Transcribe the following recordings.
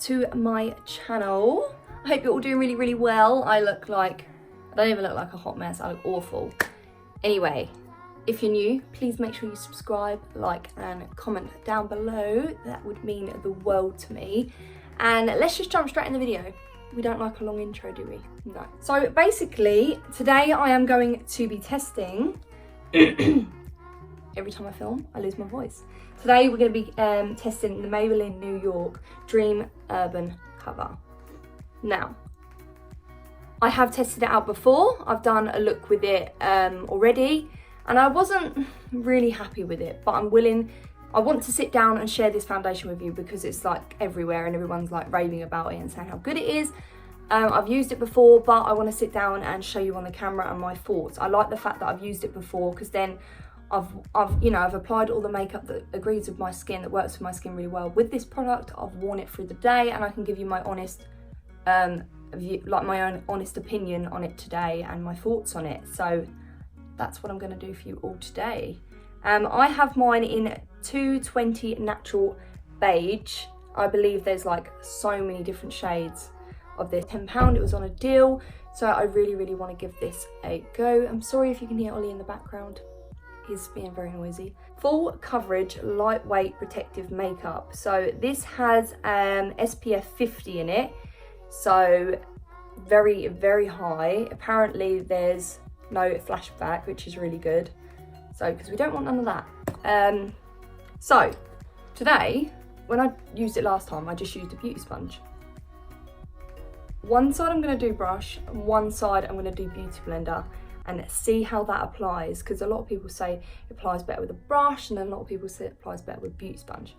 to my channel. I hope you're all doing really, really well. I don't even look like a hot mess. I look awful. Anyway, if you're new, please make sure you subscribe, like, and comment down below. That would mean the world to me. And let's just jump straight in the video. We don't like a long intro, do we? No. So basically, today I am going to be testing. Every time I film, I lose my voice. Today we're going to be testing the Maybelline New York Dream Urban Cover. Now, I have tested it out before. I've done a look with it already, and I wasn't really happy with it, but I want to sit down and share this foundation with you because it's like everywhere and everyone's like raving about it and saying how good it is. I've used it before, but I want to sit down and show you on the camera and my thoughts. I like the fact that I've used it before because then I've applied all the makeup that agrees with my skin, that works with my skin really well. With this product, I've worn it through the day, and I can give you my honest my own honest opinion on it today and my thoughts on it. So that's what I'm going to do for you all today. I have mine in 220 Natural Beige. I believe there's like so many different shades of this. £10, it was on a deal, so I really, really want to give this a go. I'm sorry if you can hear Ollie in the background. He's being very noisy. Full coverage, lightweight protective makeup. So this has SPF 50 in it. So very, very high. Apparently there's no flashback, which is really good. So, because we don't want none of that. So today, when I used it last time, I just used a beauty sponge. One side I'm going to do brush, and one side I'm going to do beauty blender, and see how that applies, because a lot of people say it applies better with a brush, and then a lot of people say it applies better with beauty sponge.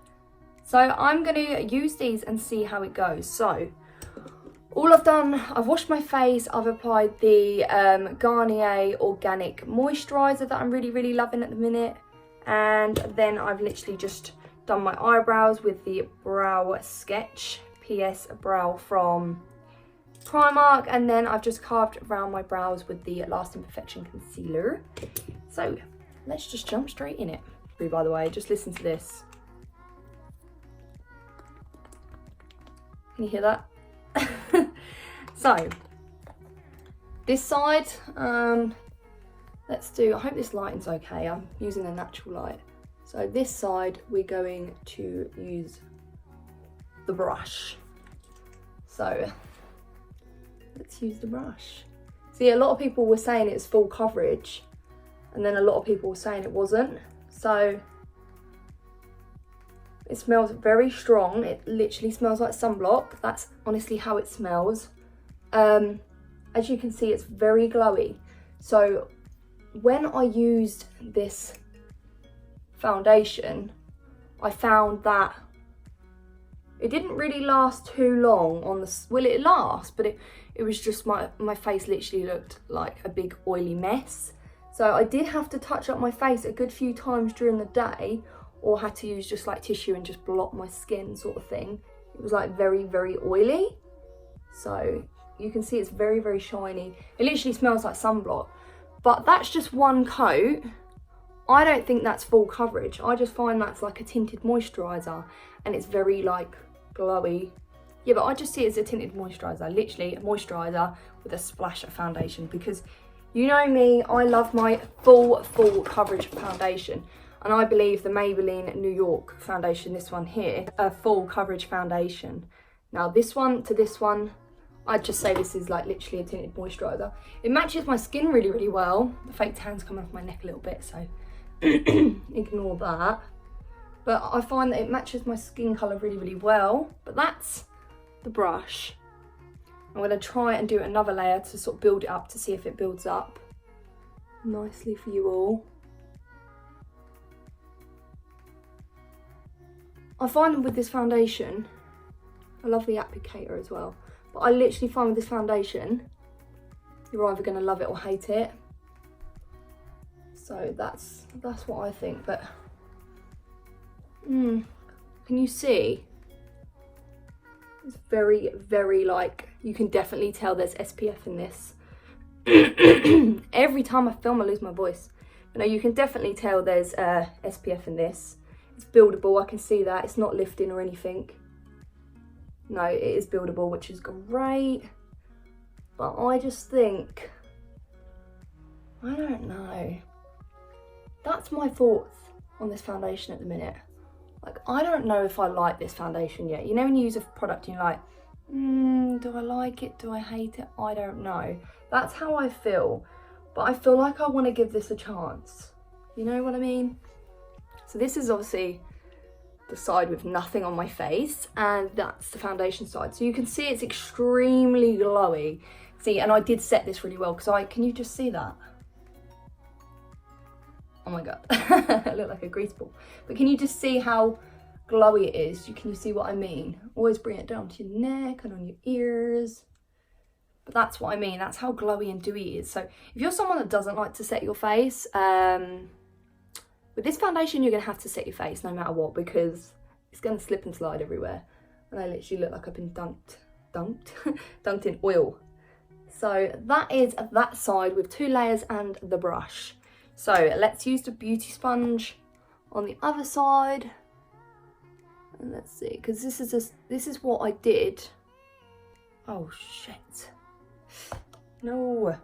So I'm going to use these and see how it goes. So all I've done, I've washed my face, I've applied the Garnier Organic Moisturiser that I'm really, really loving at the minute, and then I've literally just done my eyebrows with the Brow Sketch PS Brow from Primark, and then I've just carved around my brows with the Last Imperfection Concealer. So let's just jump straight in it. By the way, just listen to this. Can you hear that? So this side, let's do, I hope this lighting's okay. I'm using a natural light. So this side, we're going to use the brush. So let's use the brush. See, a lot of people were saying it's full coverage, and then a lot of people were saying it wasn't. So it smells very strong. It literally smells like sunblock. That's honestly how it smells. As you can see, it's very glowy. So when I used this foundation, I found that it didn't really last too long on the, well, it lasts, but it was just my face literally looked like a big oily mess. So I did have to touch up my face a good few times during the day, or had to use just like tissue and just blot my skin sort of thing. It was like very, very oily. So you can see it's very, very shiny. It literally smells like sunblock, but that's just one coat. I don't think that's full coverage. I just find that's like a tinted moisturiser, and it's very like glowy. Yeah, but I just see it as a tinted moisturiser, literally a moisturiser with a splash of foundation, because you know me, I love my full coverage foundation. And I believe the Maybelline New York foundation, this one here, a full coverage foundation. Now this one to this one, I'd just say this is like literally a tinted moisturiser. It matches my skin really, really well. The fake tan's coming off my neck a little bit, so ignore that. But I find that it matches my skin colour really, really well. But that's the brush. I'm going to try and do another layer to sort of build it up, to see if it builds up nicely for you all. I find with this foundation, I love the applicator as well, but I literally find with this foundation, you're either going to love it or hate it. So that's what I think. But can you see? It's very, very like, you can definitely tell there's SPF in this. Every time I film, I lose my voice. But no, you can definitely tell there's SPF in this. It's buildable, I can see that. It's not lifting or anything. No, it is buildable, which is great. But I just think, I don't know. That's my thoughts on this foundation at the minute. Like, I don't know if I like this foundation yet. You know when you use a product and you're like, do I like it? Do I hate it? I don't know. That's how I feel. But I feel like I want to give this a chance. You know what I mean? So this is obviously the side with nothing on my face, and that's the foundation side. So you can see it's extremely glowy. See, and I did set this really well because can you just see that? Oh my God, I look like a grease ball. But can you just see how glowy it is? Can you see what I mean? Always bring it down to your neck and on your ears. But that's what I mean. That's how glowy and dewy it is. So if you're someone that doesn't like to set your face, with this foundation, you're going to have to set your face no matter what, because it's going to slip and slide everywhere. And I literally look like I've been dunked in oil. So that is that side with 2 layers and the brush. So let's use the beauty sponge on the other side. And let's see, because this is what I did. Oh shit. No,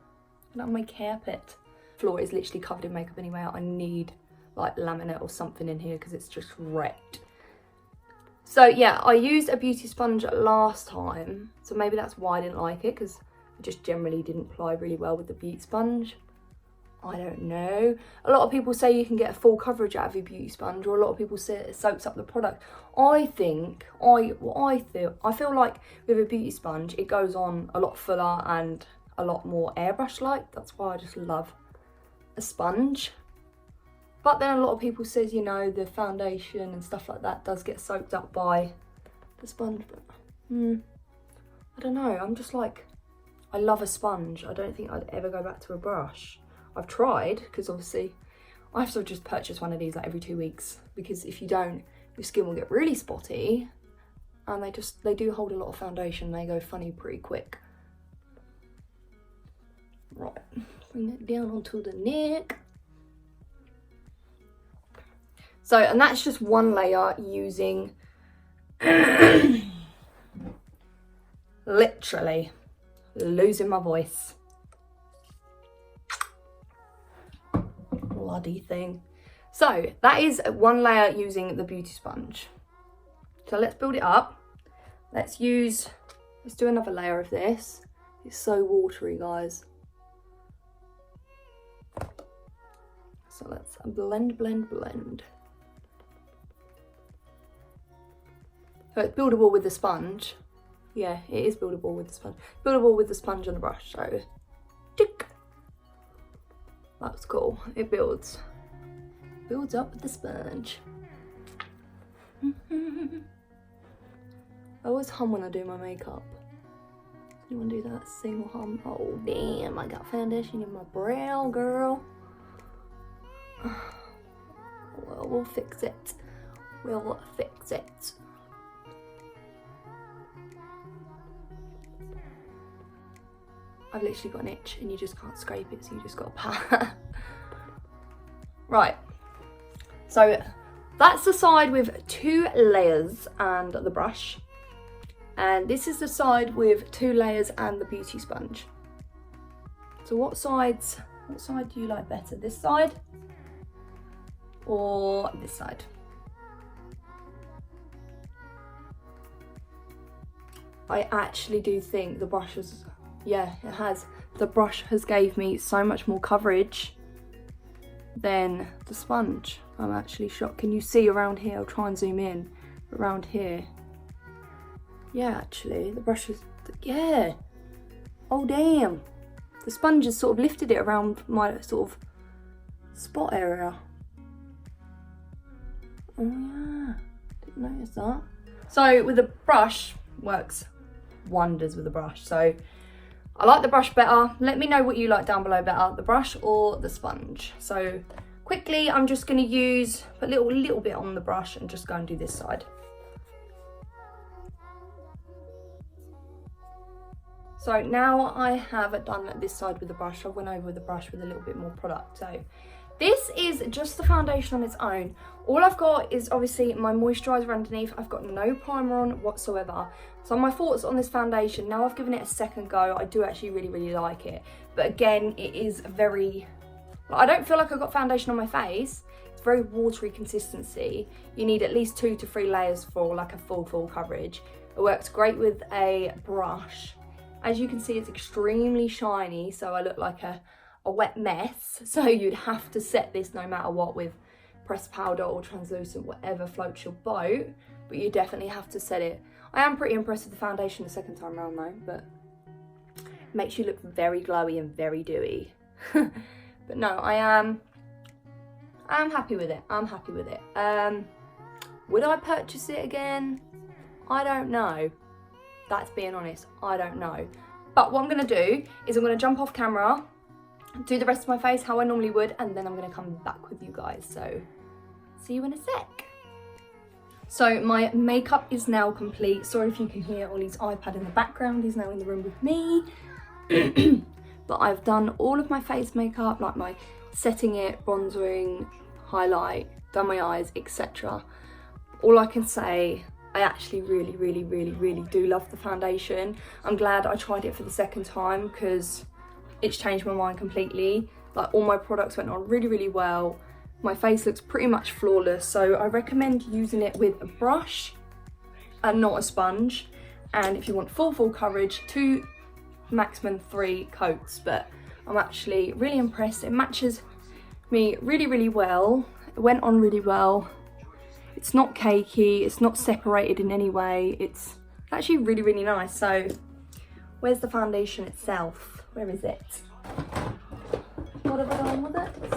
not on my carpet. Floor is literally covered in makeup anyway. I need like laminate or something in here because it's just wrecked. So yeah, I used a beauty sponge last time, so maybe that's why I didn't like it, because I just generally didn't apply really well with the beauty sponge. I don't know. A lot of people say you can get a full coverage out of your beauty sponge, or a lot of people say it soaks up the product. I feel like with a beauty sponge, it goes on a lot fuller and a lot more airbrush-like. That's why I just love a sponge. But then a lot of people says, you know, the foundation and stuff like that does get soaked up by the sponge. But I don't know. I'm just like, I love a sponge. I don't think I'd ever go back to a brush. I've tried, because obviously I have to just purchase one of these like every 2 weeks, because if you don't, your skin will get really spotty, and they do hold a lot of foundation. They go funny pretty quick. Right, bring it down onto the neck. So, and that's just one layer using literally losing my voice. Bloody thing. So that is one layer using the beauty sponge. So let's build it up. Let's do another layer of this. It's so watery, guys. So let's blend. So it's buildable with the sponge. Yeah, it is buildable with the sponge. Buildable with the sponge and the brush. So tick. That's cool. It builds up with the sponge. I always hum when I do my makeup. You want to do that single hum? Oh damn, I got foundation in my brow, girl. Well, we'll fix it. We'll fix it. I've literally got an itch and you just can't scrape it, so you just got to pat. Right, so that's the side with 2 layers and the brush, and this is the side with 2 layers and the beauty sponge. So what side do you like better, this side or this side? I actually do think the brush is, yeah, it has. The brush has gave me so much more coverage than the sponge. I'm actually shocked. Can you see around here? I'll try and zoom in. Around here. Yeah, actually, the brush is, yeah. Oh, damn. The sponge has sort of lifted it around my sort of spot area. Oh, yeah. Didn't notice that. So, with the brush, works wonders with the brush. So, I like the brush better. Let me know what you like down below better, the brush or the sponge. So quickly, I'm just going to put a little bit on the brush and just go and do this side. So now I have done this side with the brush. I went over with the brush with a little bit more product. So This is just the foundation on its own. All I've got is obviously my moisturiser underneath. I've got no primer on whatsoever. So my thoughts on this foundation, now I've given it a second go, I do actually really like it. But again, it is very, I don't feel like I've got foundation on my face. It's very watery consistency. You need at least 2 to 3 layers for like a full coverage. It works great with a brush. As you can see, it's extremely shiny, so I look like a wet mess. So you'd have to set this no matter what with pressed powder or translucent, whatever floats your boat, but you definitely have to set it. I am pretty impressed with the foundation the second time around though, but it makes you look very glowy and very dewy. But no, I am happy with it. I'm happy with it. Would I purchase it again? I don't know. That's being honest, I don't know. But what I'm gonna do is I'm gonna jump off camera, do the rest of my face how I normally would, and then I'm gonna come back with you guys. So, see you in a sec. So my makeup is now complete. Sorry if you can hear Ollie's iPad in the background, he's now in the room with me. But I've done all of my face makeup, like my setting it, bronzering, highlight, done my eyes, etc. All I can say, I actually really do love the foundation. I'm glad I tried it for the second time because it's changed my mind completely. Like all my products went on really well. My face looks pretty much flawless, so I recommend using it with a brush and not a sponge. And if you want full coverage, 2, maximum 3 coats. But I'm actually really impressed. It matches me really well. It went on really well. It's not cakey, it's not separated in any way. It's actually really nice. So where's the foundation itself? Where is it? What have I done with it?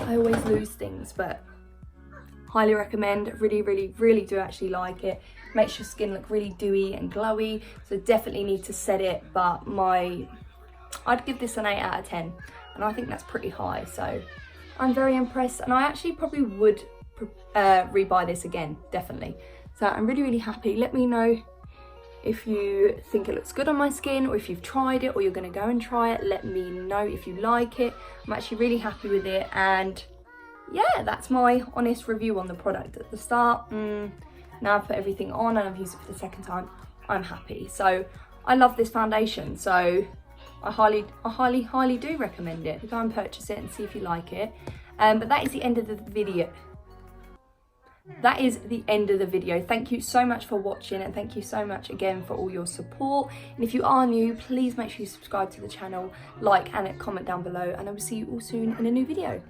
I always lose things, but highly recommend. Really do actually like it. Makes your skin look really dewy and glowy, so definitely need to set it. But I'd give this an 8 out of 10, and I think that's pretty high, so I'm very impressed, and I actually probably would rebuy this again, definitely. So I'm really happy. Let me know if you think it looks good on my skin, or if you've tried it or you're going to go and try it. Let me know if you like it. I'm actually really happy with it, and yeah, that's my honest review on the product. At the start, now I've put everything on and I've used it for the second time, I'm happy. So I love this foundation, so I highly do recommend it. Go and purchase it and see if you like it. But that is the end of the video. That is the end of the video. Thank you so much for watching, and thank you so much again for all your support. And if you are new, please make sure you subscribe to the channel, like and comment down below, and I will see you all soon in a new video.